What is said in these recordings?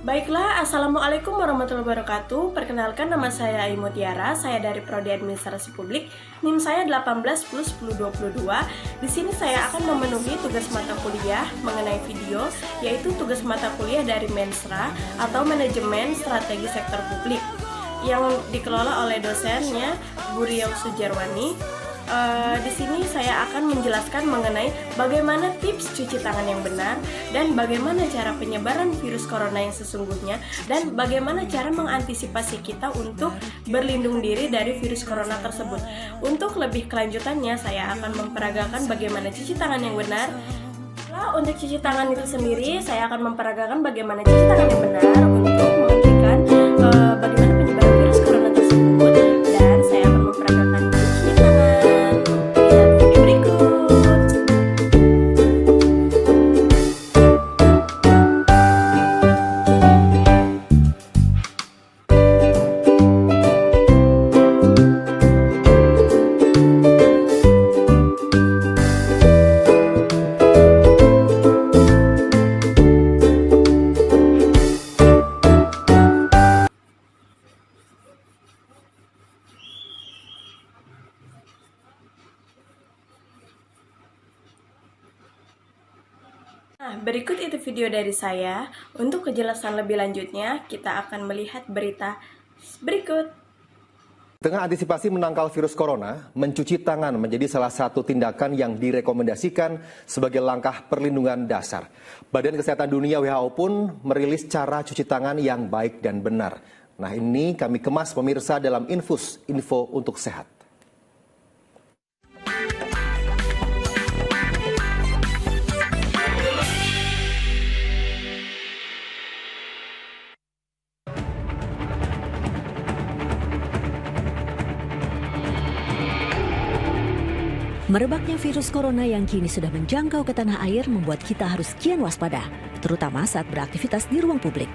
Baiklah, Assalamualaikum warahmatullahi wabarakatuh. Perkenalkan, nama saya Ai Mutiara. Saya dari Prodi Administrasi Publik. NIM saya 18+1022. Di sini saya akan memenuhi tugas mata kuliah mengenai video, yaitu tugas mata kuliah dari Mensra atau Manajemen Strategi Sektor Publik yang dikelola oleh dosennya Bu Riau Sujarwani. Di sini saya akan menjelaskan mengenai bagaimana tips cuci tangan yang benar dan bagaimana cara penyebaran virus corona yang sesungguhnya dan bagaimana cara mengantisipasi kita untuk berlindung diri dari virus corona tersebut. Untuk lebih kelanjutannya, saya akan memperagakan bagaimana cuci tangan yang benar. Untuk cuci tangan itu sendiri, saya akan memperagakan bagaimana cuci tangan yang benar untuk menghentikan bagaimana penyebaran virus corona tersebut, dan saya akan memperagakan cuci tangan. Lihat video berikut. Nah, berikut itu video dari saya. Untuk kejelasan lebih lanjutnya, kita akan melihat berita berikut. Tengah antisipasi menangkal virus corona, mencuci tangan menjadi salah satu tindakan yang direkomendasikan sebagai langkah perlindungan dasar. Badan Kesehatan Dunia WHO pun merilis cara cuci tangan yang baik dan benar. Nah, ini kami kemas pemirsa dalam info untuk sehat. Merebaknya virus corona yang kini sudah menjangkau ke tanah air membuat kita harus kian waspada, terutama saat beraktivitas di ruang publik.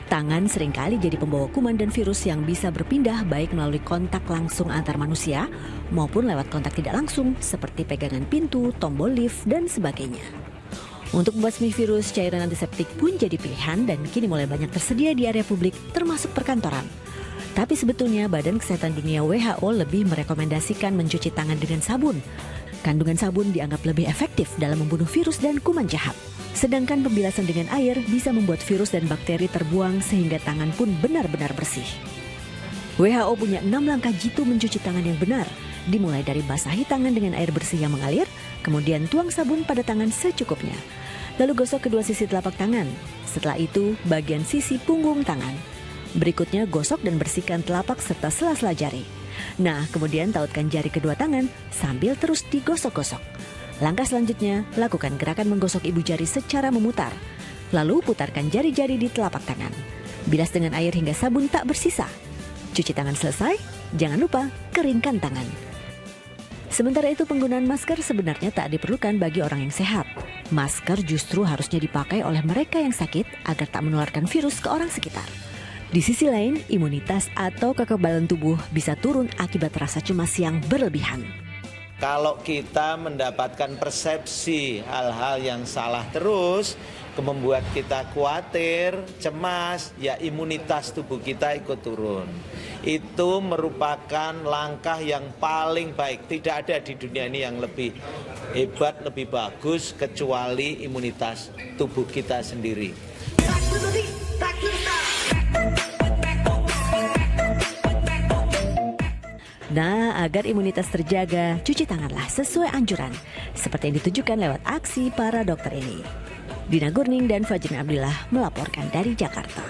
Tangan seringkali jadi pembawa kuman dan virus yang bisa berpindah baik melalui kontak langsung antar manusia maupun lewat kontak tidak langsung seperti pegangan pintu, tombol lift, dan sebagainya. Untuk membasmi virus, cairan antiseptik pun jadi pilihan dan kini mulai banyak tersedia di area publik termasuk perkantoran. Tapi sebetulnya Badan Kesehatan Dunia WHO lebih merekomendasikan mencuci tangan dengan sabun. Kandungan sabun dianggap lebih efektif dalam membunuh virus dan kuman jahat. Sedangkan pembilasan dengan air bisa membuat virus dan bakteri terbuang sehingga tangan pun benar-benar bersih. WHO punya 6 langkah jitu mencuci tangan yang benar. Dimulai dari basahi tangan dengan air bersih yang mengalir, kemudian tuang sabun pada tangan secukupnya. Lalu gosok kedua sisi telapak tangan. Setelah itu, bagian sisi punggung tangan. Berikutnya gosok dan bersihkan telapak serta sela-sela jari. Nah, kemudian tautkan jari kedua tangan sambil terus digosok-gosok. Langkah selanjutnya, lakukan gerakan menggosok ibu jari secara memutar. Lalu putarkan jari-jari di telapak tangan. Bilas dengan air hingga sabun tak bersisa. Cuci tangan selesai, jangan lupa keringkan tangan. Sementara itu penggunaan masker sebenarnya tak diperlukan bagi orang yang sehat. Masker justru harusnya dipakai oleh mereka yang sakit agar tak menularkan virus ke orang sekitar. Di sisi lain, imunitas atau kekebalan tubuh bisa turun akibat rasa cemas yang berlebihan. Kalau kita mendapatkan persepsi hal-hal yang salah terus, membuat kita khawatir, cemas, ya imunitas tubuh kita ikut turun. Itu merupakan langkah yang paling baik. Tidak ada di dunia ini yang lebih hebat, lebih bagus, kecuali imunitas tubuh kita sendiri. Nah, agar imunitas terjaga, cuci tanganlah sesuai anjuran, seperti yang ditujukan lewat aksi para dokter ini. Dina Gurning dan Fajrin Abdillah melaporkan dari Jakarta.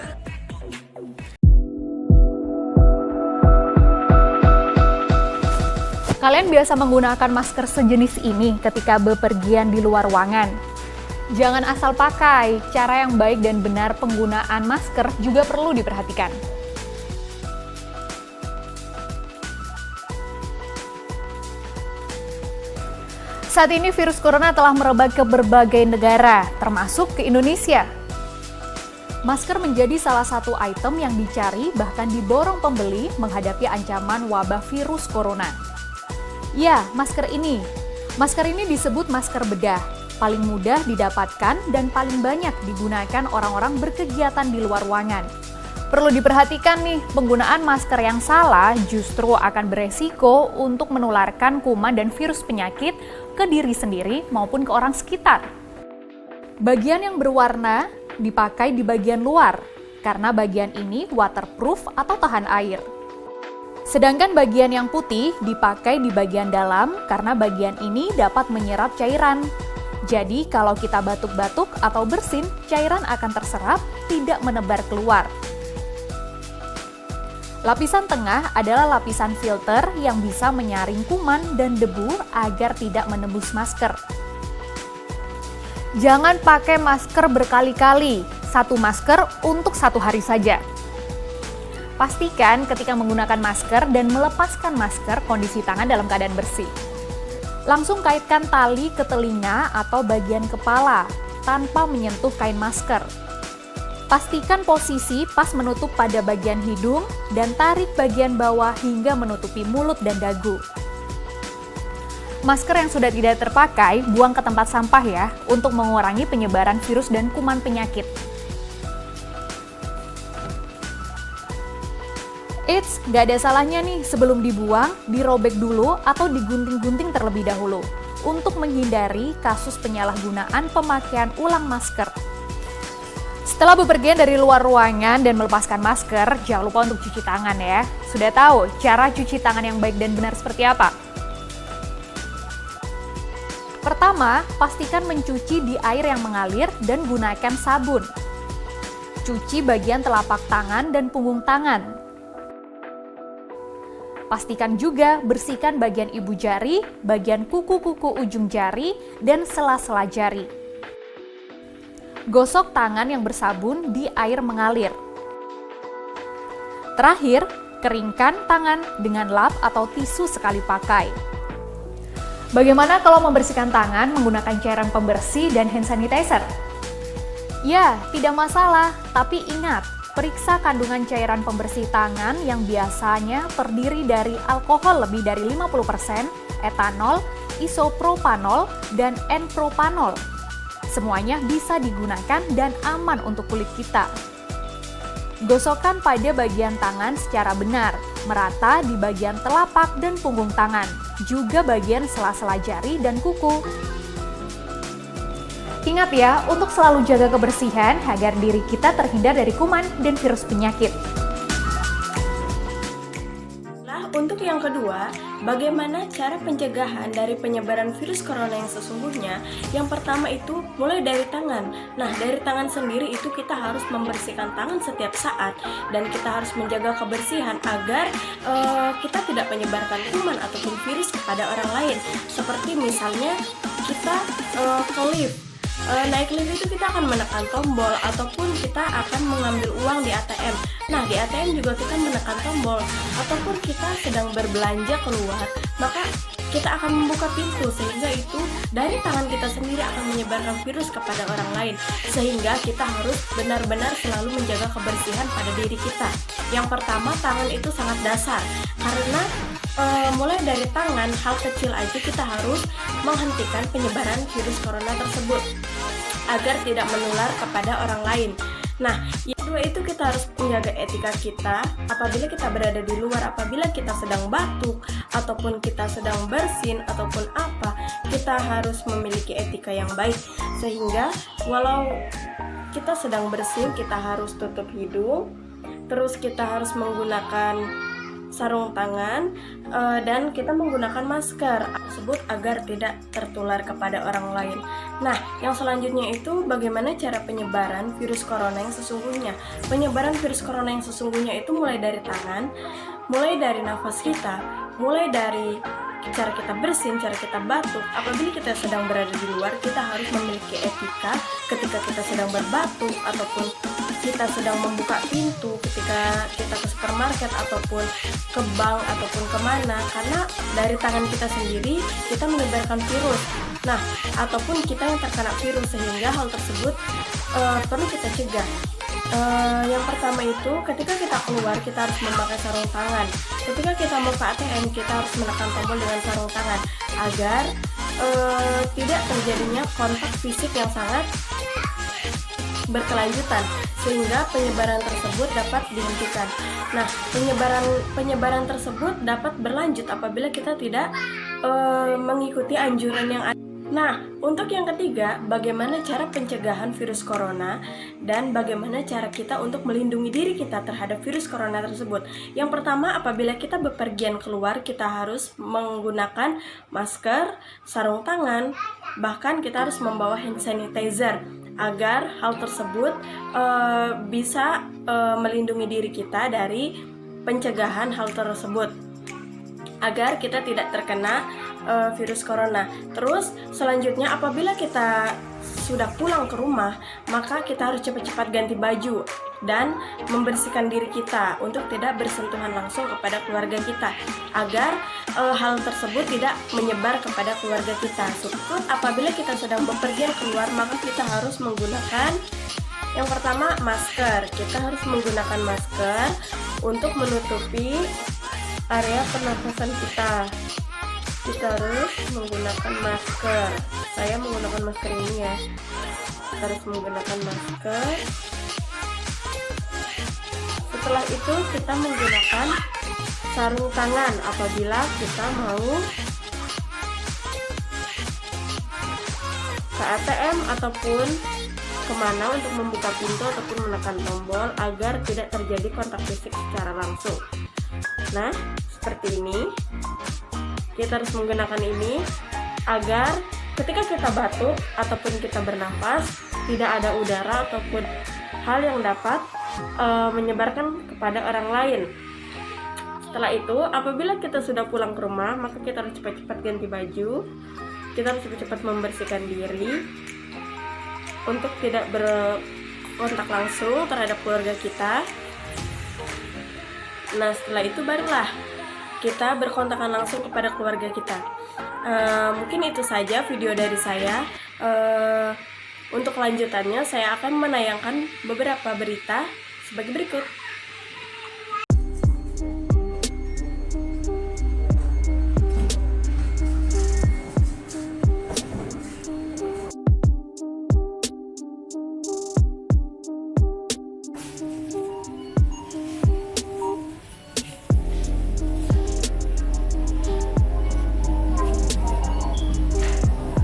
Kalian biasa menggunakan masker sejenis ini ketika bepergian di luar ruangan? Jangan asal pakai, cara yang baik dan benar penggunaan masker juga perlu diperhatikan. Saat ini virus corona telah merebak ke berbagai negara, termasuk ke Indonesia. Masker menjadi salah satu item yang dicari bahkan diborong pembeli menghadapi ancaman wabah virus corona. Ya, masker ini disebut masker bedah. paling mudah didapatkan dan paling banyak digunakan orang-orang berkegiatan di luar ruangan. Perlu diperhatikan nih, penggunaan masker yang salah justru akan beresiko untuk menularkan kuman dan virus penyakit ke diri sendiri maupun ke orang sekitar. Bagian yang berwarna dipakai di bagian luar, karena bagian ini waterproof atau tahan air. Sedangkan bagian yang putih dipakai di bagian dalam karena bagian ini dapat menyerap cairan. Jadi kalau kita batuk-batuk atau bersin, cairan akan terserap, tidak menebar keluar. Lapisan tengah adalah lapisan filter yang bisa menyaring kuman dan debu agar tidak menembus masker. Jangan pakai masker berkali-kali, satu masker untuk 1 hari saja. Pastikan ketika menggunakan masker dan melepaskan masker, kondisi tangan dalam keadaan bersih. Langsung kaitkan tali ke telinga atau bagian kepala tanpa menyentuh kain masker. Pastikan posisi pas menutup pada bagian hidung dan tarik bagian bawah hingga menutupi mulut dan dagu. Masker yang sudah tidak terpakai, buang ke tempat sampah ya, untuk mengurangi penyebaran virus dan kuman penyakit. Eits, gak ada salahnya nih sebelum dibuang, dirobek dulu atau digunting-gunting terlebih dahulu untuk menghindari kasus penyalahgunaan pemakaian ulang masker. Setelah bepergian dari luar ruangan dan melepaskan masker, jangan lupa untuk cuci tangan ya. Sudah tahu cara cuci tangan yang baik dan benar seperti apa? Pertama, pastikan mencuci di air yang mengalir dan gunakan sabun. Cuci bagian telapak tangan dan punggung tangan. Pastikan juga bersihkan bagian ibu jari, bagian kuku-kuku ujung jari, dan sela-sela jari. Gosok tangan yang bersabun di air mengalir. Terakhir, keringkan tangan dengan lap atau tisu sekali pakai. Bagaimana kalau membersihkan tangan menggunakan cairan pembersih dan hand sanitizer? Ya, tidak masalah, tapi ingat, periksa kandungan cairan pembersih tangan yang biasanya terdiri dari alkohol lebih dari 50%, etanol, isopropanol, dan N-propanol. Semuanya bisa digunakan dan aman untuk kulit kita. Gosokkan pada bagian tangan secara benar, merata di bagian telapak dan punggung tangan, juga bagian sela-sela jari dan kuku. Ingat ya, untuk selalu jaga kebersihan agar diri kita terhindar dari kuman dan virus penyakit. Untuk yang kedua, bagaimana cara pencegahan dari penyebaran virus corona yang sesungguhnya? Yang pertama itu mulai dari tangan. Nah, dari tangan sendiri itu kita harus membersihkan tangan setiap saat dan kita harus menjaga kebersihan agar kita tidak menyebarkan kuman ataupun virus kepada orang lain. Seperti misalnya kita ke lift. Naik lift itu kita akan menekan tombol ataupun kita akan mengambil uang di ATM. Nah, di ATM juga kita menekan tombol ataupun kita sedang berbelanja keluar, maka kita akan membuka pintu sehingga itu dari tangan kita sendiri akan menyebarkan virus kepada orang lain. Sehingga kita harus benar-benar selalu menjaga kebersihan pada diri kita. Yang pertama, tangan itu sangat dasar karena mulai dari tangan, hal kecil aja kita harus menghentikan penyebaran virus corona tersebut agar tidak menular kepada orang lain. Nah, yang kedua itu kita harus menjaga etika kita apabila kita berada di luar, apabila kita sedang batuk ataupun kita sedang bersin ataupun apa, kita harus memiliki etika yang baik sehingga walau kita sedang bersin, kita harus tutup hidung, terus kita harus menggunakan sarung tangan dan kita menggunakan masker tersebut agar tidak tertular kepada orang lain. Nah, yang selanjutnya itu bagaimana cara penyebaran virus corona yang sesungguhnya. Penyebaran virus corona yang sesungguhnya itu mulai dari tangan, mulai dari nafas kita, mulai dari cara kita bersin, cara kita batuk. Apabila kita sedang berada di luar, kita harus memiliki etika ketika kita sedang berbatuk ataupun kita sedang membuka pintu, ketika kita ke supermarket ataupun ke bank ataupun kemana, karena dari tangan kita sendiri kita menyebarkan virus. Nah, ataupun kita yang terkena virus, sehingga hal tersebut perlu kita cegah. Yang pertama itu ketika kita keluar kita harus memakai sarung tangan. Ketika kita mau ke ATM kita harus menekan tombol dengan sarung tangan agar tidak terjadinya kontak fisik yang sangat berkelanjutan sehingga penyebaran tersebut dapat dihentikan. Nah, penyebaran tersebut dapat berlanjut apabila kita tidak mengikuti anjuran yang ada. Nah, untuk yang ketiga, bagaimana cara pencegahan virus corona dan bagaimana cara kita untuk melindungi diri kita terhadap virus corona tersebut. Yang pertama, apabila kita bepergian keluar, kita harus menggunakan masker, sarung tangan, bahkan kita harus membawa hand sanitizer agar hal tersebut bisa melindungi diri kita dari pencegahan hal tersebut agar kita tidak terkena virus corona. Terus selanjutnya, apabila kita sudah pulang ke rumah, maka kita harus cepat-cepat ganti baju dan membersihkan diri kita untuk tidak bersentuhan langsung kepada keluarga kita agar hal tersebut tidak menyebar kepada keluarga kita. Terus apabila kita sedang bepergian keluar, maka kita harus menggunakan yang pertama masker. Kita harus menggunakan masker untuk menutupi area pernafasan kita. Kita harus menggunakan masker. Saya menggunakan masker ini ya. Kita harus menggunakan masker. Setelah itu kita menggunakan sarung tangan apabila kita mau ke ATM ataupun kemana untuk membuka pintu ataupun menekan tombol agar tidak terjadi kontak fisik secara langsung. Nah, seperti ini. Kita harus menggunakan ini agar ketika kita batuk ataupun kita bernafas tidak ada udara ataupun hal yang dapat menyebarkan kepada orang lain. Setelah itu, apabila kita sudah pulang ke rumah, maka kita harus cepat-cepat ganti baju. Kita harus cepat-cepat membersihkan diri untuk tidak berkontak langsung terhadap keluarga kita. Nah, setelah itu barulah kita berkontakan langsung kepada keluarga kita. Mungkin itu saja video dari saya. Untuk kelanjutannya, saya akan menayangkan beberapa berita sebagai berikut.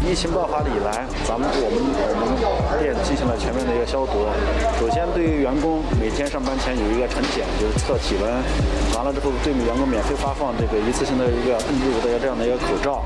疫情爆发的以来，我们店进行了全面的一个消毒。首先，对于员工每天上班前有一个晨检，就是测体温。完了之后，对员工免费发放这个一次性的一个N95的这样的一个口罩。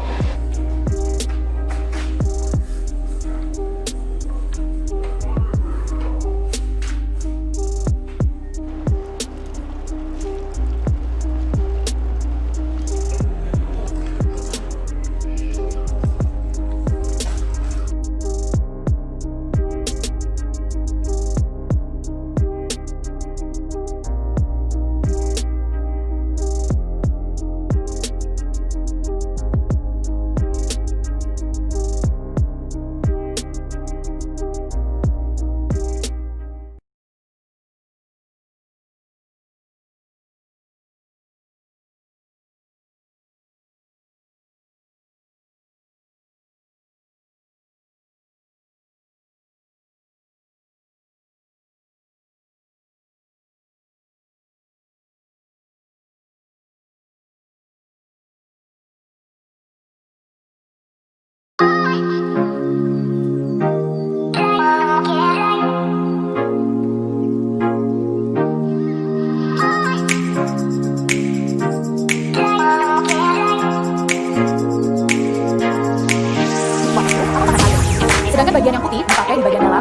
Sedangkan bagian yang putih dipakai di bagian dalam